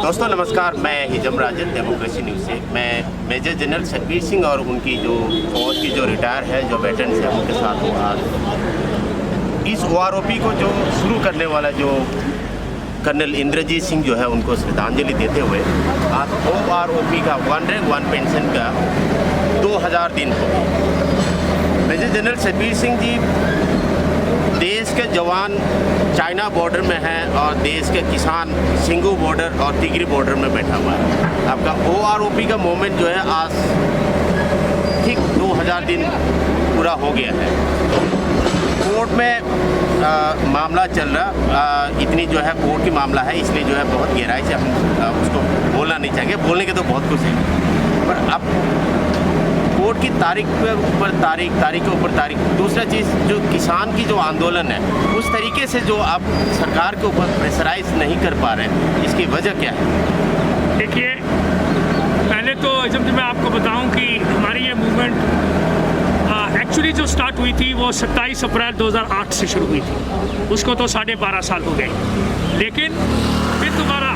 दोस्तों नमस्कार, मैं हिजम राजन डेमोक्रेसी न्यूज़ से। मैं मेजर जनरल सतबीर सिंह और उनकी जो फौज की जो रिटायर है, जो वेटरन्स है, उनके साथ हूँ आज। इस OROP को जो शुरू करने वाला जो कर्नल इंद्रजीत सिंह जो है, उनको श्रद्धांजलि देते हुए आज OROP का वन रैंक वन पेंशन का 2000 दिन हो गए। मेजर जनरल सतबीर सिंह जी देश के जवान चाइना बॉर्डर में हैं और देश के किसान सिंगू बॉर्डर और तिगरी बॉर्डर में बैठा हुआ है। आपका OROP का मूवमेंट जो है आज ठीक 2000 दिन पूरा हो गया है। कोर्ट में मामला चल रहा, इतनी जो है कोर्ट की मामला है, इसलिए जो है बहुत गहराई से हम उसको बोलना नहीं चाहेंगे। बोलने के तो बहुत कुछ है, पर अब कोर्ट की तारीख के ऊपर तारीख, तारीख के ऊपर तारीख। दूसरा चीज़, जो किसान की जो आंदोलन है, उस तरीके से जो आप सरकार के ऊपर प्रेशराइज नहीं कर पा रहे हैं, इसकी वजह क्या है? देखिए, पहले तो जब मैं आपको बताऊं कि हमारी ये मूवमेंट एक्चुअली जो स्टार्ट हुई थी वो 27 अप्रैल 2008 से शुरू हुई थी। उसको तो 12.5 साल हो गए, लेकिन फिर दोबारा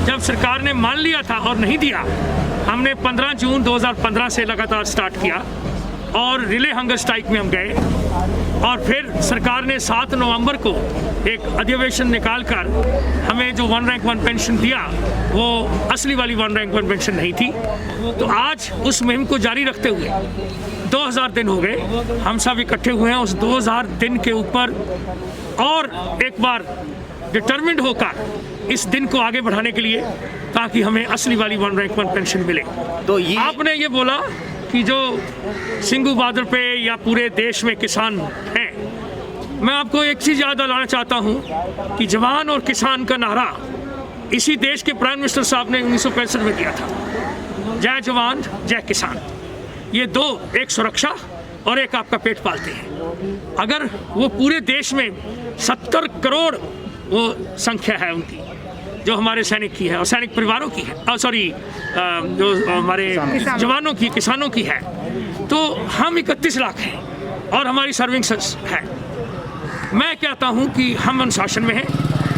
जब सरकार ने मान लिया था और नहीं दिया, हमने 15 जून 2015 से लगातार स्टार्ट किया और रिले हंगर स्ट्राइक में हम गए। और फिर सरकार ने 7 नवंबर को एक अधिवेशन निकालकर हमें जो वन रैंक वन पेंशन दिया, वो असली वाली वन रैंक वन पेंशन नहीं थी। तो आज उस मुहिम को जारी रखते हुए 2000 दिन हो गए, हम सब इकट्ठे हुए हैं उस 2000 दिन के ऊपर और एक बार डिटर्मिन्ड होकर इस दिन को आगे बढ़ाने के लिए, ताकि हमें असली वाली वन रैंक वन पेंशन मिले। तो ये आपने ये बोला कि जो सिंगू बॉर्डर पे या पूरे देश में किसान हैं, मैं आपको एक चीज़ याद दिलाना चाहता हूँ कि जवान और किसान का नारा इसी देश के प्राइम मिनिस्टर साहब ने 1965 में दिया था, जय जवान जय किसान। ये दो, एक सुरक्षा और एक आपका पेट पालते हैं। अगर वो पूरे देश में 70 करोड़ वो संख्या है उनकी, जो हमारे सैनिक की है और सैनिक परिवारों की है, जो हमारे जवानों की, किसानों की है, तो हम 31 लाख हैं और हमारी सर्विंग है। मैं कहता हूं कि हम अनुशासन में हैं।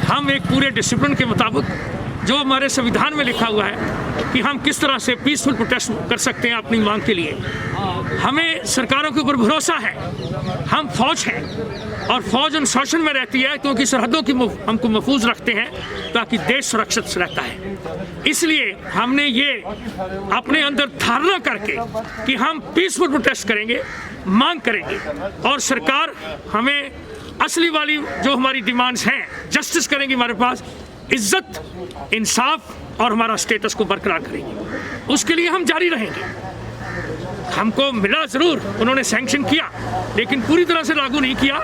हम एक पूरे डिसिप्लिन के मुताबिक, जो हमारे संविधान में लिखा हुआ है कि हम किस तरह से पीसफुल प्रोटेस्ट कर सकते हैं अपनी मांग के लिए, हमें सरकारों के ऊपर भरोसा है। हम फौज हैं और फौज अनुशासन में रहती है, क्योंकि सरहदों की हमको महफूज रखते हैं ताकि देश सुरक्षित रहता है। इसलिए हमने ये अपने अंदर धारणा करके कि हम पीसफुल प्रोटेस्ट करेंगे, मांग करेंगे और सरकार हमें असली वाली जो हमारी डिमांड्स हैं, जस्टिस करेंगे, हमारे पास इज्जत, इंसाफ और हमारा स्टेटस को बरकरार करेंगे। उसके लिए हम जारी रहेंगे। हमको मिला ज़रूर, उन्होंने सैंक्शन किया, लेकिन पूरी तरह से लागू नहीं किया।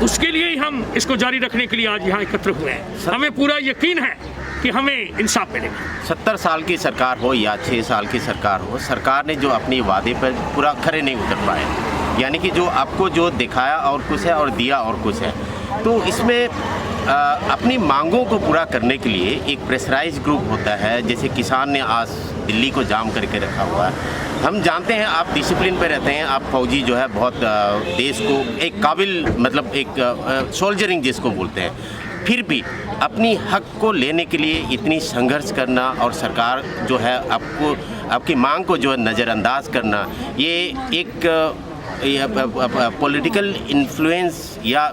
उसके लिए ही हम इसको जारी रखने के लिए आज यहाँ एकत्र हुए हैं। हमें पूरा यकीन है कि हमें इंसाफ मिलेगा। 70 साल की सरकार हो या 6 साल की सरकार हो, सरकार ने जो अपनी वादे पर पूरा खरे नहीं उतर पाए, यानी कि जो आपको जो दिखाया और कुछ है और दिया और कुछ है। तो इसमें अपनी मांगों को पूरा करने के लिए एक प्रेशराइज ग्रुप होता है, जैसे किसान ने आज दिल्ली को जाम करके रखा हुआ है। हम जानते हैं आप डिसिप्लिन पे रहते हैं, आप फौजी जो है बहुत देश को एक काबिल, मतलब एक सोल्जरिंग जिसको बोलते हैं, फिर भी अपनी हक को लेने के लिए इतनी संघर्ष करना और सरकार जो है आपको, आपकी मांग को जो है नज़रअंदाज करना, ये एक पॉलिटिकल इन्फ्लुएंस या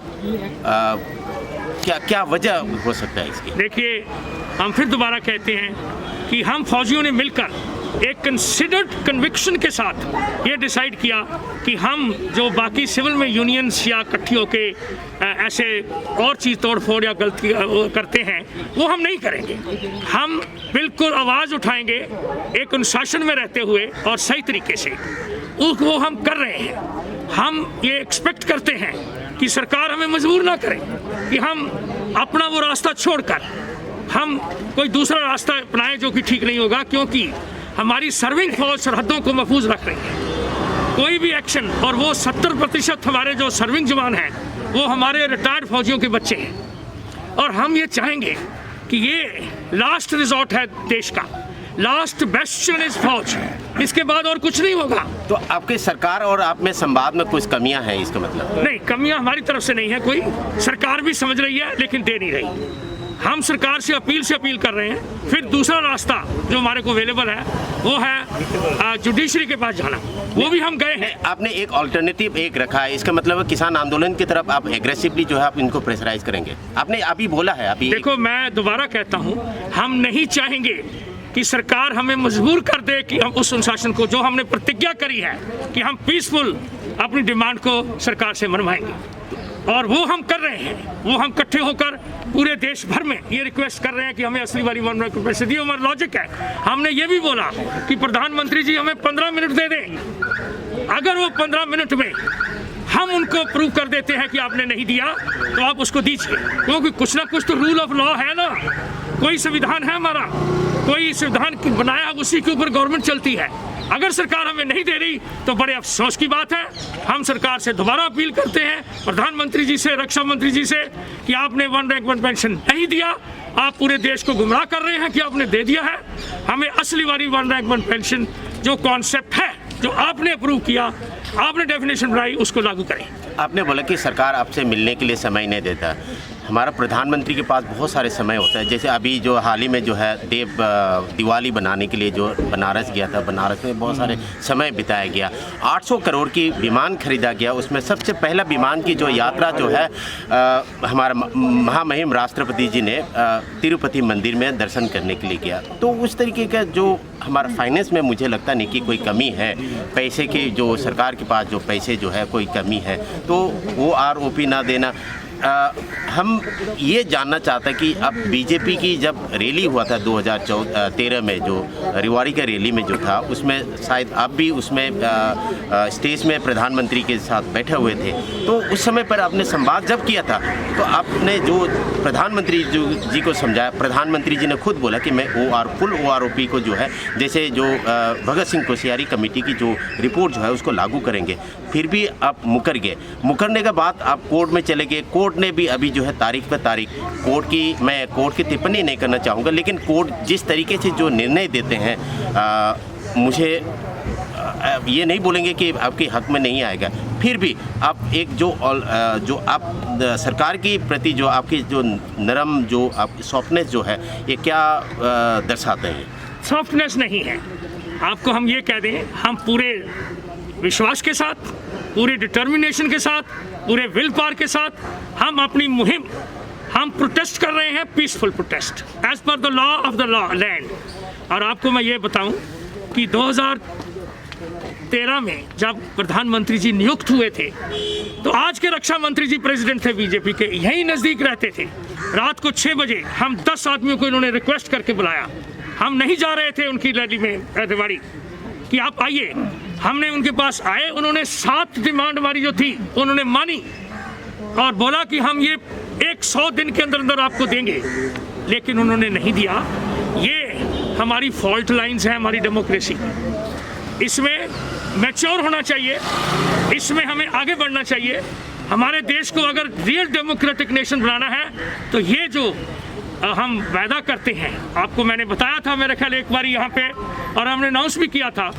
क्या वजह हो सकता है इसकी? देखिए, हम फिर दोबारा कहते हैं कि हम फौजियों ने मिलकर एक कंसिडर्ड कन्विक्शन के साथ ये डिसाइड किया कि हम जो बाकी सिविल में यूनियंस या इकट्ठी होके ऐसे और चीज़ तोड़-फोड़ या गलती करते हैं, वो हम नहीं करेंगे। हम बिल्कुल आवाज़ उठाएंगे एक अनुशासन में रहते हुए और सही तरीके से, वो हम कर रहे हैं। हम ये एक्सपेक्ट करते हैं कि सरकार हमें मजबूर ना करे कि हम अपना वो रास्ता छोड़कर हम कोई दूसरा रास्ता अपनाएं जो कि ठीक नहीं होगा, क्योंकि हमारी सर्विंग फौज सरहदों को महफूज रख रही है। कोई भी एक्शन, और वो 70% हमारे जो सर्विंग जवान हैं वो हमारे रिटायर्ड फौजियों के बच्चे हैं। और हम ये चाहेंगे कि ये लास्ट रिजॉर्ट है देश का, लास्ट बेस्टियन इज फौज, इसके बाद और कुछ नहीं होगा। तो आपकी सरकार और आप में संवाद में कुछ कमियां हैं, इसका मतलब? नहीं, कमियां हमारी तरफ से नहीं है कोई। सरकार भी समझ रही है लेकिन दे नहीं रही। हम सरकार से अपील कर रहे हैं। फिर दूसरा रास्ता जो हमारे को अवेलेबल है वो है जुडिशरी के पास जाना, वो भी हम गए हैं। आपने एक ऑल्टरनेटिव एक रखा है, इसका मतलब है किसान आंदोलन की तरफ आप एग्रेसिवली जो है आप इनको प्रेशराइज करेंगे। आपने अभी बोला है अभी। देखो, मैं दोबारा कहता हूँ, हम नहीं चाहेंगे कि सरकार हमें मजबूर कर दे कि हम उस अनुशासन को जो हमने प्रतिज्ञा करी है कि हम पीसफुल अपनी डिमांड को सरकार से मनवाएंगे, और वो हम कर रहे हैं। वो हम इकट्ठे होकर पूरे देश भर में ये रिक्वेस्ट कर रहे हैं कि हमें असली वाली 1 लाख रुपये से दिए। हमारा लॉजिक है, हमने ये भी बोला कि प्रधानमंत्री जी हमें 15 मिनट दे दें। अगर वो 15 मिनट में हम उनको प्रूव कर देते हैं कि आपने नहीं दिया तो आप उसको दीजिए, क्योंकि कुछ ना कुछ तो रूल ऑफ लॉ है ना। कोई संविधान है हमारा, कोई संविधान बनाया, उसी के ऊपर गवर्नमेंट चलती है। अगर सरकार हमें नहीं दे रही तो बड़े अफसोस की बात है। हम सरकार से दोबारा अपील करते हैं, प्रधानमंत्री जी से, रक्षा मंत्री जी से, कि आपने 1 रैंक 1 पेंशन नहीं दिया, आप पूरे देश को गुमराह कर रहे हैं कि आपने दे दिया है। हमें असली वाली 1 रैंक 1 पेंशन जो कॉन्सेप्ट है, जो आपने अप्रूव किया, आपने डेफिनेशन बनाई, उसको लागू करें। आपने बोला कि सरकार आपसे मिलने के लिए समय नहीं देता। हमारा प्रधानमंत्री के पास बहुत सारे समय होता है, जैसे अभी जो हाल ही में जो है दिवाली बनाने के लिए जो बनारस गया था, बनारस में बहुत सारे समय बिताया गया। 800 करोड़ की विमान खरीदा गया, उसमें सबसे पहला विमान की जो यात्रा जो है हमारा महामहिम राष्ट्रपति जी ने तिरुपति मंदिर में दर्शन करने के लिए किया। तो उस तरीके का जो हमारा फाइनेंस में मुझे लगता नहीं कि कोई कमी है, पैसे की जो सरकार के पास जो पैसे जो है कोई कमी है, तो वो आरओपी ना देना। हम ये जानना चाहते हैं कि अब बीजेपी की जब रैली हुआ था 2013 में, जो रेवाड़ी का रैली में जो था, उसमें शायद आप भी उसमें स्टेज में प्रधानमंत्री के साथ बैठे हुए थे, तो उस समय पर आपने संवाद जब किया था तो आपने जो प्रधानमंत्री जी को समझाया, प्रधानमंत्री जी ने खुद बोला कि मैं फुल OROP को जो है, जैसे जो भगत सिंह कोश्यारी कमेटी की जो रिपोर्ट जो है उसको लागू करेंगे। फिर भी आप मुकर गए। मुकरने के बाद आप कोर्ट में चले गए। कोर्ट ने भी अभी जो है तारीख पर तारीख, मैं कोर्ट की टिप्पणी नहीं करना चाहूँगा, लेकिन कोर्ट जिस तरीके से जो निर्णय देते हैं, मुझे ये नहीं बोलेंगे कि आपके हक में नहीं आएगा। फिर भी आप एक जो आप सरकार की प्रति जो आपकी जो नरम जो आप सॉफ्टनेस जो है, ये क्या दर्शाते हैं? सॉफ्टनेस नहीं है। आपको हम ये कह दें, हम पूरे विश्वास के साथ, पूरे डिटर्मिनेशन के साथ, पूरे विल पावर के साथ हम अपनी मुहिम, हम प्रोटेस्ट कर रहे हैं, peaceful protest as per the law of the land. और आपको मैं ये बताऊं कि 2013 में जब प्रधानमंत्री जी नियुक्त हुए थे, तो आज के रक्षा मंत्री जी प्रेसिडेंट थे बीजेपी के, यहीं नज़दीक रहते थे। रात को 6 बजे हम 10 आदमियों को इन्होंने रिक्वेस्ट करके बुलाया। हम नहीं जा रहे थे उनकी रैली में रेवाड़ी कि आप आइए। हमने उनके पास आए, उन्होंने 7 डिमांड हमारी जो थी उन्होंने मानी और बोला कि हम ये 100 दिन के अंदर अंदर आपको देंगे, लेकिन उन्होंने नहीं दिया। ये हमारी फॉल्ट लाइंस हैं हमारी डेमोक्रेसी। इसमें मैच्योर होना चाहिए, इसमें हमें आगे बढ़ना चाहिए। हमारे देश को अगर रियल डेमोक्रेटिक नेशन बनाना है तो ये जो हम वायदा करते हैं, आपको मैंने बताया था मेरे ख्याल एक बार यहाँ पे, और हमने अनाउंस भी किया था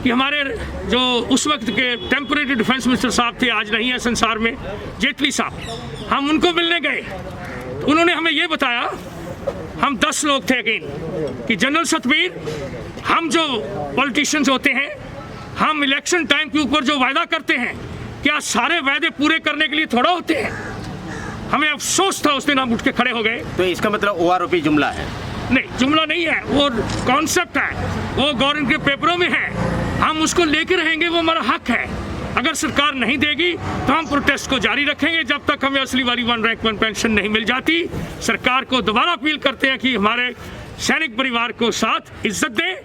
कि हमारे जो उस वक्त के टेम्परेरी डिफेंस मिनिस्टर साहब थे, आज नहीं है संसार में, जेटली साहब, हम उनको मिलने गए। उन्होंने हमें ये बताया, हम 10 लोग थे अगेन, कि जनरल सतवीर, हम जो पॉलिटिशियंस होते हैं, हम इलेक्शन टाइम के ऊपर जो वायदा करते हैं, क्या सारे वायदे पूरे करने के लिए थोड़ा होते हैं? हमें अफसोस था, उस दिन हम उठ के खड़े हो गए। तो इसका मतलब OROP जुमला है? नहीं, जुमला नहीं है, वो कॉन्सेप्ट है, वो गवर्नमेंट के पेपरों में है। हम उसको लेके रहेंगे, वो हमारा हक है। अगर सरकार नहीं देगी तो हम प्रोटेस्ट को जारी रखेंगे जब तक हमें असली वाली 1 रैंक 1 पेंशन नहीं मिल जाती। सरकार को दोबारा अपील करते हैं कि हमारे सैनिक परिवार को साथ इज्जत दें,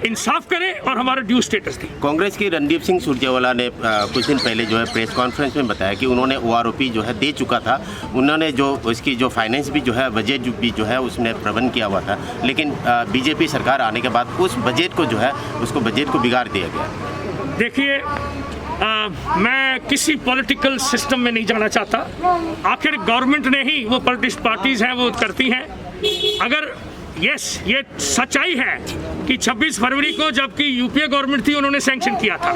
इंसाफ करें और हमारा ड्यू स्टेटस दें। कांग्रेस की रणदीप सिंह सुरजेवाला ने कुछ दिन पहले जो है प्रेस कॉन्फ्रेंस में बताया कि उन्होंने OROP जो है दे चुका था। उन्होंने जो उसकी जो फाइनेंस भी जो है, बजट भी जो है उसने प्रबंध किया हुआ था, लेकिन बीजेपी सरकार आने के बाद उस बजट को जो है उसको बजट को बिगाड़ दिया गया। देखिए, मैं किसी पॉलिटिकल सिस्टम में नहीं जाना चाहता। आखिर गवर्नमेंट ने ही, वो पॉलिटिक्स पार्टीज़ हैं वो करती हैं। अगर यस, ये सच्चाई है कि 26 फरवरी को जबकि यूपीए गवर्नमेंट थी उन्होंने सैंक्शन किया था,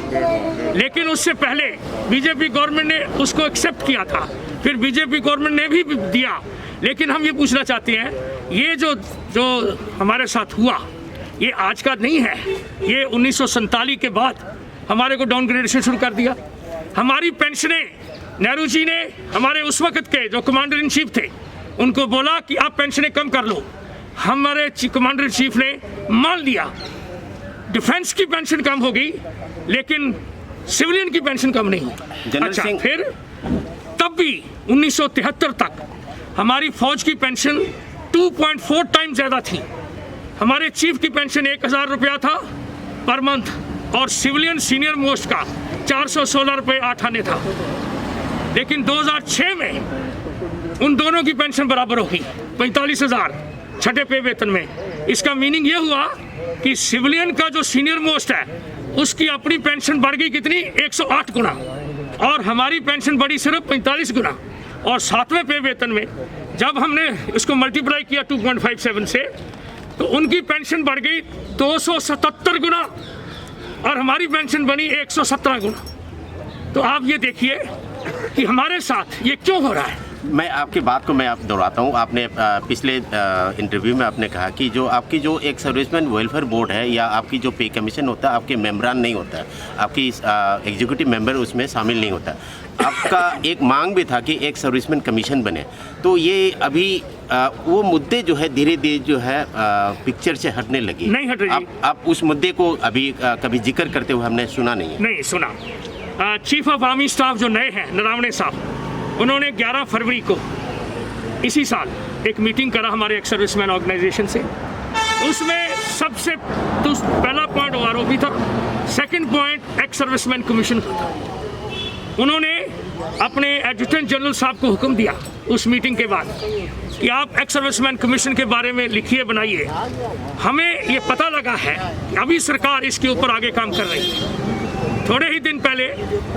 लेकिन उससे पहले बीजेपी गवर्नमेंट ने उसको एक्सेप्ट किया था, फिर बीजेपी गवर्नमेंट ने भी दिया, लेकिन हम ये पूछना चाहते हैं, ये जो हमारे साथ हुआ ये आज का नहीं है, ये 1947 के बाद हमारे को डाउनग्रेडेशन शुरू कर दिया। हमारी पेंशनें नेहरू जी ने हमारे उस वक्त के जो कमांडर इन चीफ थे उनको बोला कि आप पेंशनें कम कर लो, हमारे कमांडर इन चीफ ने मान लिया। डिफेंस की पेंशन कम हो गई लेकिन सिविलियन की पेंशन कम नहीं हुई। अच्छा, फिर तब भी 1973 तक हमारी फौज की पेंशन 2.4 टाइम ज़्यादा थी। हमारे चीफ की पेंशन 1000 रुपया था पर मंथ और सिविलियन सीनियर मोस्ट का 416 रुपये 8 आने था। लेकिन 2006 में उन दोनों की पेंशन बराबर हो गई 45,000 छठे पे वेतन में। इसका मीनिंग ये हुआ कि सिविलियन का जो सीनियर मोस्ट है उसकी अपनी पेंशन बढ़ गई कितनी, 108 गुना, और हमारी पेंशन बढ़ी सिर्फ 45 गुना। और 7वें पे वेतन में जब हमने इसको मल्टीप्लाई किया 2.57 से तो उनकी पेंशन बढ़ गई 277 गुना और हमारी पेंशन बनी 117 गुना। तो आप ये देखिए कि हमारे साथ ये क्यों हो रहा है। मैं आपकी बात को मैं आप दोहराता हूँ। आपने पिछले इंटरव्यू में आपने कहा कि जो आपकी जो एक सर्विसमैन वेलफेयर बोर्ड है या आपकी जो पे कमीशन होता है आपके मेम्बरान नहीं होता है, आपकी एग्जीक्यूटिव मेंबर उसमें शामिल नहीं होता। आपका एक मांग भी था कि एक सर्विसमैन कमीशन बने, तो ये अभी वो मुद्दे जो है धीरे धीरे जो है पिक्चर से हटने लगी। नहीं हट रही। आप उस मुद्दे को अभी कभी जिक्र करते हुए हमने सुना नहीं है। नहीं सुना। चीफ ऑफ आर्मी स्टाफ जो नए हैं नरावणे साहब, उन्होंने 11 फरवरी को इसी साल एक मीटिंग करा हमारे एक्स सर्विसमैन ऑर्गेनाइजेशन से। उसमें सबसे पहला पॉइंट OROP था, second point ex serviceman commission का था। उन्होंने अपने एडजुटेंट जनरल साहब को हुक्म दिया उस मीटिंग के बाद कि आप एक्स सर्विसमैन कमीशन के बारे में लिखिए, बनाइए। हमें ये पता लगा है कि अभी सरकार इसके ऊपर आगे काम कर रही है। थोड़े ही दिन पहले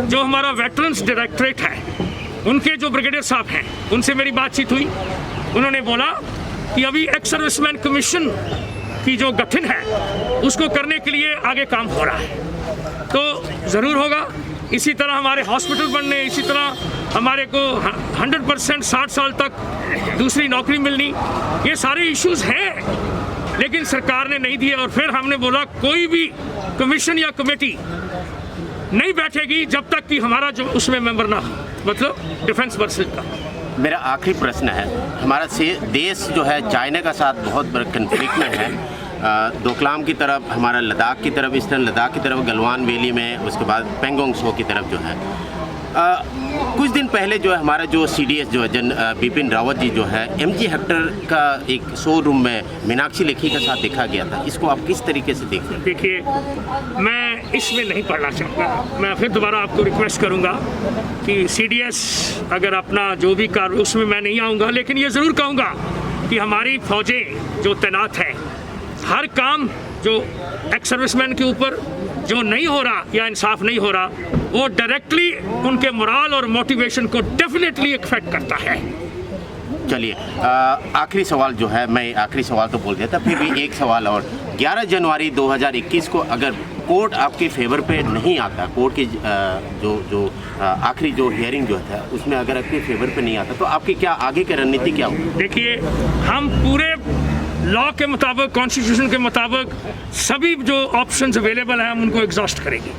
जो हमारा वेटरन्स डायरेक्टरेट है उनके जो ब्रिगेडियर साहब हैं उनसे मेरी बातचीत हुई। उन्होंने बोला कि अभी एक्स सर्विसमैन कमीशन की जो गठन है उसको करने के लिए आगे काम हो रहा है, तो ज़रूर होगा। इसी तरह हमारे हॉस्पिटल बनने, इसी तरह हमारे को 100% 60 साल तक दूसरी नौकरी मिलनी, ये सारे इश्यूज हैं लेकिन सरकार ने नहीं दिए। और फिर हमने बोला कोई भी कमीशन या कमेटी नहीं बैठेगी जब तक कि हमारा जो उसमें मेंबर ना हो, मतलब डिफेंस पर्सन का। मेरा आखिरी प्रश्न है, हमारा देश जो है चाइना का साथ बहुत बड़ा कन्फ्लिक्ट में है। डोकलाम की तरफ, हमारा लद्दाख की तरफ, ईस्टर्न लद्दाख की तरफ, गलवान वैली में, उसके बाद पेंगोंग त्सो की तरफ जो है। कुछ दिन पहले जो है हमारा जो CDS जो है बिपिन रावत जी जो है MG हेक्टर का एक शोरूम में मीनाक्षी लेखी के साथ देखा गया था। इसको आप किस तरीके से देखते हैं? देखिए, मैं इसमें नहीं पढ़ना चाहूँगा। मैं फिर दोबारा आपको रिक्वेस्ट करूँगा कि CDS अगर अपना जो भी कार्य उसमें मैं नहीं आऊँगा, लेकिन ये ज़रूर कहूँगा कि हमारी फ़ौजें जो तैनात हैं, हर काम जो एक्स सर्विसमैन के ऊपर जो नहीं हो रहा या इंसाफ नहीं हो रहा, वो डायरेक्टली उनके मोरल और मोटिवेशन को डेफिनेटली इफेक्ट करता है। चलिए, आखिरी सवाल जो है, मैं आखिरी सवाल तो बोल दिया था, फिर भी एक सवाल और। 11 जनवरी 2021 को अगर कोर्ट आपके फेवर पे नहीं आता, कोर्ट की जो आखिरी जो हियरिंग जो था उसमें अगर आपके फेवर पे नहीं आता, तो आपकी क्या आगे की रणनीति क्या होगी? देखिए, हम पूरे लॉ के मुताबिक, कॉन्स्टिट्यूशन के मुताबिक सभी जो ऑप्शंस अवेलेबल हैं हम उनको एग्जॉस्ट करेंगे।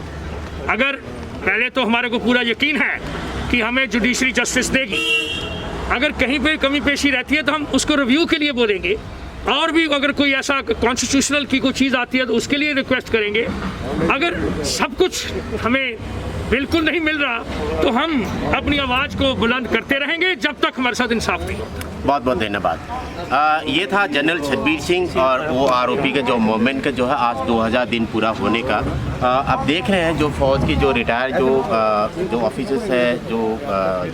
अगर पहले तो हमारे को पूरा यकीन है कि हमें जुडिशरी जस्टिस देगी, अगर कहीं पे कमी पेशी रहती है तो हम उसको रिव्यू के लिए बोलेंगे, और भी अगर कोई ऐसा कॉन्स्टिट्यूशनल की कोई चीज़ आती है तो उसके लिए रिक्वेस्ट करेंगे। अगर सब कुछ हमें बिल्कुल नहीं मिल रहा तो हम अपनी आवाज़ को बुलंद करते रहेंगे जब तक हमारे साथ इंसाफ नहीं होता। बहुत बहुत धन्यवाद। ये था जनरल छतबीर सिंह और वो आरोपी का जो मूवमेंट का जो है आज 2000 दिन पूरा होने का। आप देख रहे हैं जो फौज की जो रिटायर जो ऑफिसर्स है, जो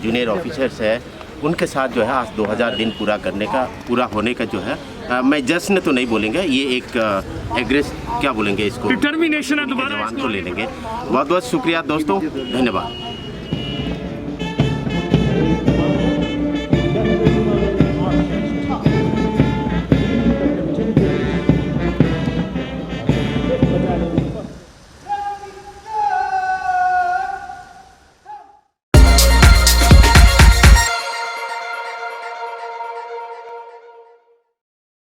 जूनियर ऑफिसर्स है, उनके साथ जो है आज 2000 दिन पूरा होने का जो है, मैं जश्न तो नहीं बोलेंगे, ये एक एग्रेस क्या बोलेंगे इसको, डिटर्मिनेशन है, दोबारा जवान को ले लेंगे। बहुत बहुत शुक्रिया दोस्तों, धन्यवाद।